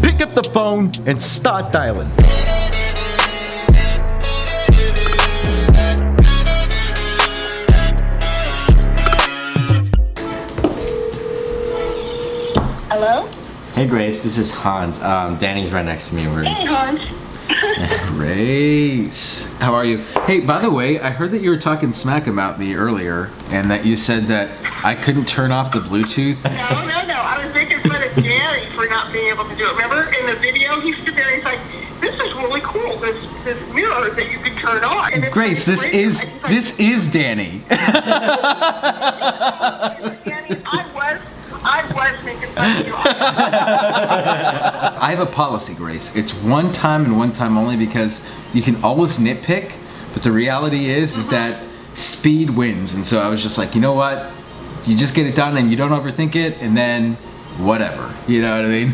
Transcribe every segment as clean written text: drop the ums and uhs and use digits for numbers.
pick up the phone and start dialing. Hello? Hey Grace, this is Hans. Danny's right next to me. Hey Hans. Grace, how are you? Hey, by the way, I heard that you were talking smack about me earlier, and that you said that I couldn't turn off the Bluetooth. No. I was making fun of Danny for not being able to do it. Remember in the video, he stood there and he's like, this is really cool, this mirror that you can turn on. And Grace, this is Danny. Danny, I was making fun of you. I have a policy, Grace. It's one time and one time only, because you can always nitpick, but the reality is that speed wins. And so I was just like, you know what? You just get it done and you don't overthink it, and then whatever. You know what I mean?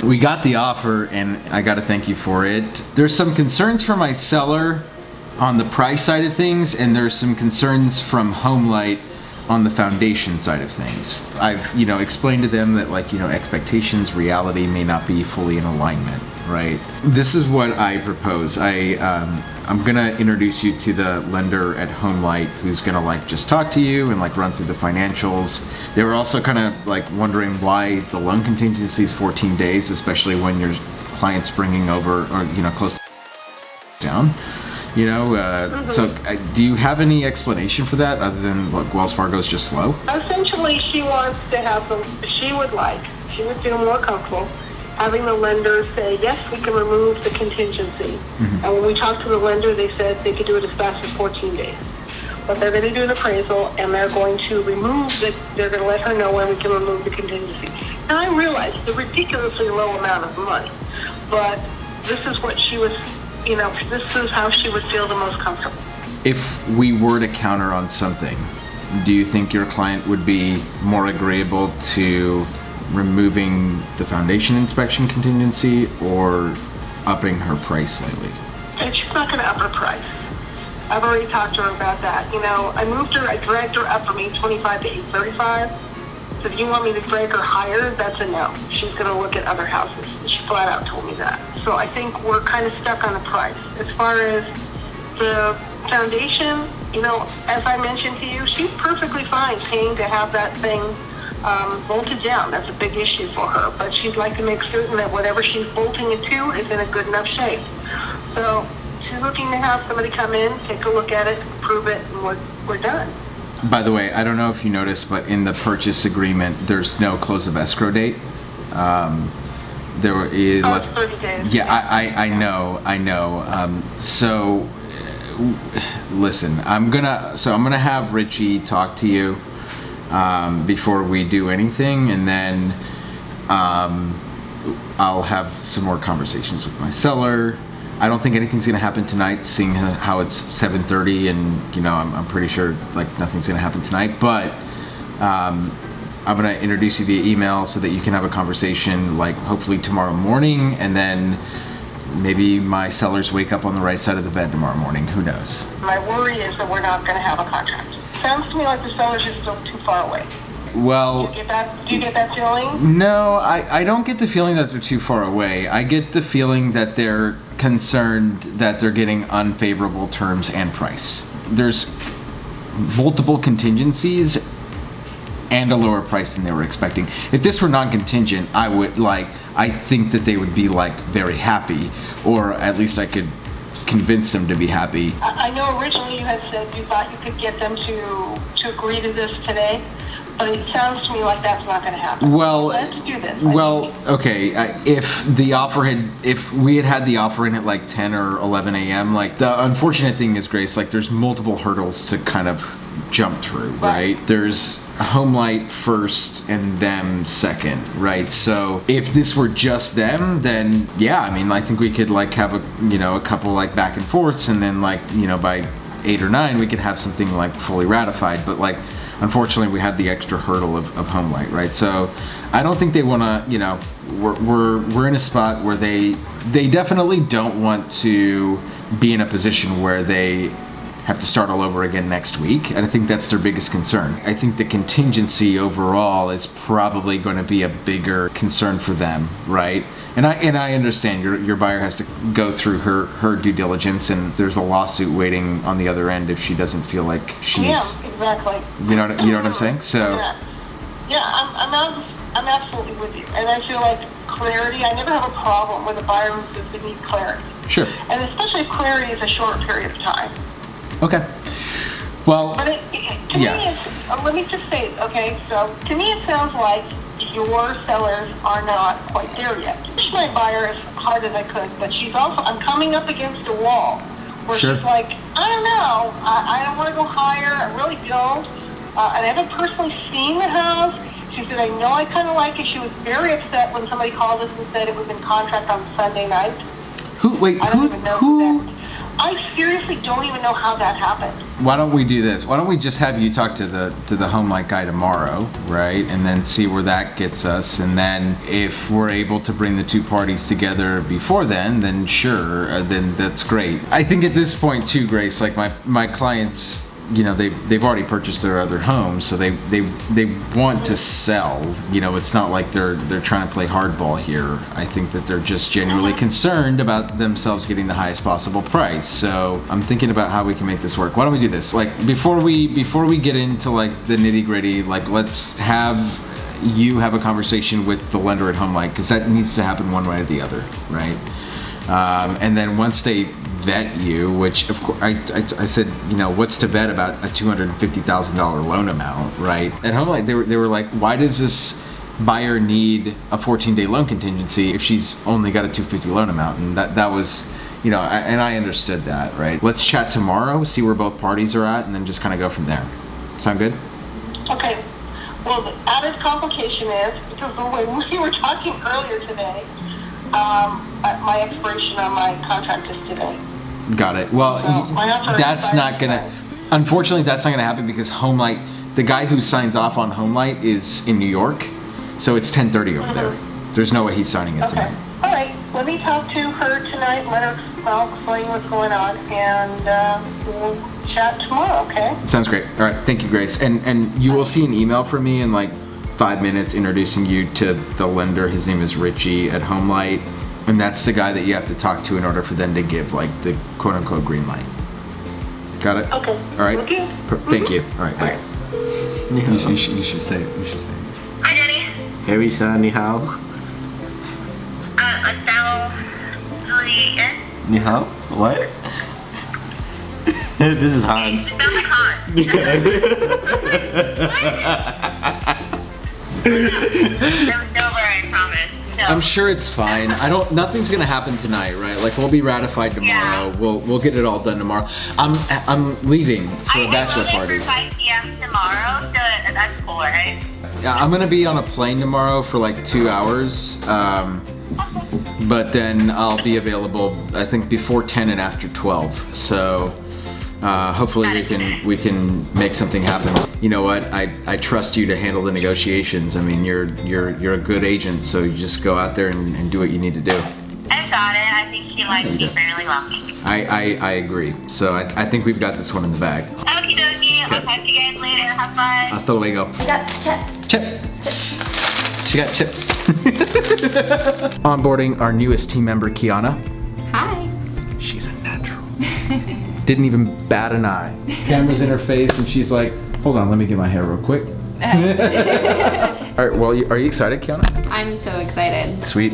We got the offer and I got to thank you for it. There's some concerns for my seller on the price side of things, and there's some concerns from Homelight on the foundation side of things. I've, explained to them that expectations, reality may not be fully in alignment, right? This is what I propose. I'm gonna introduce you to the lender at Homelight, who's gonna just talk to you and run through the financials. They were also kind of wondering why the loan contingency is 14 days, especially when your client's bringing over or close to down. So do you have any explanation for that other than Wells Fargo's just slow? Essentially, she wants to have she would feel more comfortable having the lender say, yes, we can remove the contingency. And when we talked to the lender, they said they could do it as fast as 14 days. But they're going to do an appraisal, and they're going to they're going to let her know when we can remove the contingency. And I realize the ridiculously low amount of money, but this is what she was, this is how she would feel the most comfortable. If we were to counter on something, do you think your client would be more agreeable to removing the foundation inspection contingency or upping her price slightly? And she's not going to up her price. I've already talked to her about that. I dragged her up from 825 to 835. So if you want me to drag her higher, that's a no. She's going to look at other houses. She flat out told me that. So I think we're kind of stuck on the price. As far as the foundation, as I mentioned to you, she's perfectly fine paying to have that thing bolted down. That's a big issue for her. But she'd like to make certain that whatever she's bolting it to is in a good enough shape. So she's looking to have somebody come in, take a look at it, prove it, and we're done. By the way, I don't know if you noticed, but in the purchase agreement, there's no close of escrow date. There is. It's 30 days. Yeah, I know. So, listen, I'm gonna have Richie talk to you before we do anything, and then I'll have some more conversations with my seller. I don't think anything's gonna happen tonight, seeing how it's 7:30, and I'm pretty sure nothing's gonna happen tonight. But I'm gonna introduce you via email so that you can have a conversation, hopefully tomorrow morning, and then maybe my sellers wake up on the right side of the bed tomorrow morning. Who knows? My worry is that we're not gonna have a contract. Sounds to me like the sellers are still too far away. Well, Do you get that feeling? No, I don't get the feeling that they're too far away. I get the feeling that they're concerned that they're getting unfavorable terms and price. There's multiple contingencies and a lower price than they were expecting. If this were non-contingent, I think that they would be very happy, or at least I could convince them to be happy. I know originally you had said you thought you could get them to agree to this today. But it sounds to me like that's not going to happen. Well, let's do this. Okay. If we had the offer in at 10 or 11 a.m., the unfortunate thing is, Grace, there's multiple hurdles to kind of jump through, right? There's Homelight first and them second, right? So if this were just them, then yeah, I think we could have a couple back and forths, and then by 8 or 9 we could have something fully ratified. But unfortunately, we had the extra hurdle of Homelight, right? So I don't think they want to, we're in a spot where they definitely don't want to be in a position where they have to start all over again next week. And I think that's their biggest concern. I think the contingency overall is probably going to be a bigger concern for them, right? And I understand your buyer has to go through her due diligence, and there's a lawsuit waiting on the other end if she doesn't feel like she's. Yeah, exactly. You know what I'm saying? So. Yeah, I'm absolutely with you, and I feel like clarity. I never have a problem with a buyer who says they need clarity. Sure. And especially if clarity is a short period of time. Okay. Well. But to me, let me just say, okay. So to me, it sounds like your sellers are not quite there yet. I pushed my buyer as hard as I could, but I'm coming up against a wall where Sure. she's like, I don't know, I don't want to go higher, I really don't. And I haven't personally seen the house. She said, I know I kind of like it. She was very upset when somebody called us and said it was in contract on Sunday night. I don't even know who that. I seriously don't even know how that happened. Why don't we do this? Why don't we just have you talk to the Homelight guy tomorrow, right? And then see where that gets us. And then if we're able to bring the two parties together before then sure, then that's great. I think at this point too, Grace, like my clients, you know, they've already purchased their other home, so they want to sell. You know, it's not like they're trying to play hardball here. I think that they're just genuinely concerned about themselves getting the highest possible price. So I'm thinking about how we can make this work. Why don't we do this? Like before we get into like the nitty gritty, like let's have you have a conversation with the lender at Homelight, because that needs to happen one way or the other, right? And then once they vet you, which of course I said, you know, what's to vet about a $250,000 loan amount, right? At Homelight, they were like, why does this buyer need a 14-day loan contingency if she's only got a $250 loan amount? And that was, you know, and I understood that, right? Let's chat tomorrow, see where both parties are at, and then just kind of go from there. Sound good? Okay. Well, the added complication is, because when we were talking earlier today, my expiration on my contract is today. Got it. Well, that's not gonna. Unfortunately, that's not gonna happen because Homelight, the guy who signs off on Homelight, is in New York, so it's 10:30 over there. There's no way he's signing it tonight. All right. Let me talk to her tonight. I'll explain what's going on, and we'll chat tomorrow. Okay? Sounds great. All right. Thank you, Grace. And you will see an email from me in like 5 minutes introducing you to the lender. His name is Richie at Homelight. And that's the guy that you have to talk to in order for them to give like the quote unquote green light. Got it? Okay. All right. Okay. Thank you. All right. Bye. You should say it. You should say it. Hi, Daddy. Hey, Risa, ni hao. Ni hao? What? This is Hans. It sounds like Hans. No worry, I promise. No. I'm sure it's fine. Nothing's gonna happen tonight, right? Like we'll be ratified tomorrow. Yeah. We'll get it all done tomorrow. I'm leaving for a bachelor party. I'm for 5 p.m. tomorrow, so that's cool, right? Yeah, I'm gonna be on a plane tomorrow for like 2 hours. But then I'll be available, I think, before 10 and after 12. So hopefully we can make something happen. You know what? I trust you to handle the negotiations. I mean, you're a good agent, so you just go out there and do what you need to do. I got it. I think she likes me fairly well. I agree. So I think we've got this one in the bag. Okie dokie. I'll talk to you guys later. Have fun. Hasta luego. Got chips. Chips. She got chips. Onboarding our newest team member, Kiana. Hi. She's a natural. Didn't even bat an eye. Camera's in her face and she's like, hold on, let me get my hair real quick. All right, well, are you excited, Kiana? I'm so excited. Sweet.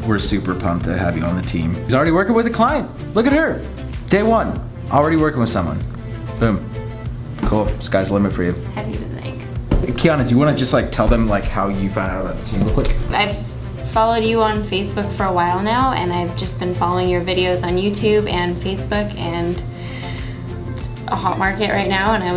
We're super pumped to have you on the team. He's already working with a client. Look at her. Day one, already working with someone. Boom. Cool, sky's the limit for you. Happy to think. Kiana, do you want to just like tell them like how you found out about the team real quick? I've followed you on Facebook for a while now, and I've just been following your videos on YouTube and Facebook, and it's a hot market right now, and I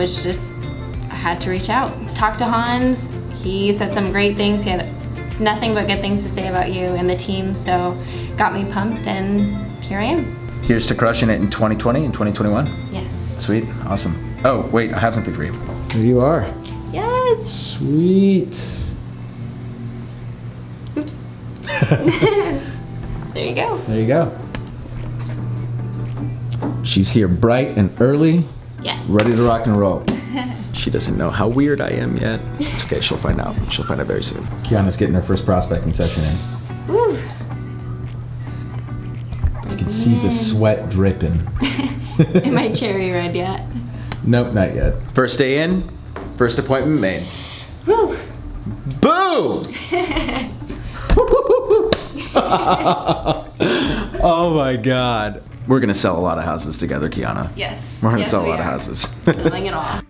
had to reach out. Talk to Hans. He said some great things. He had nothing but good things to say about you and the team, so got me pumped, and here I am. Here's to crushing it in 2020 and 2021. Yes. Sweet, awesome. Oh, wait, I have something for you. Here you are. Yes. Sweet. Oops. There you go. There you go. She's here bright and early, Yes. ready to rock and roll. She doesn't know how weird I am yet. It's okay, she'll find out. She'll find out very soon. Kiana's getting her first prospecting session in. Woo. You can see the sweat dripping. Am I cherry red yet? Nope, not yet. First day in, first appointment made. Woo. Boom! Oh my God. We're gonna sell a lot of houses together, Kiana. Yes. We're gonna Yes, sell a we lot of are. houses. Selling it all.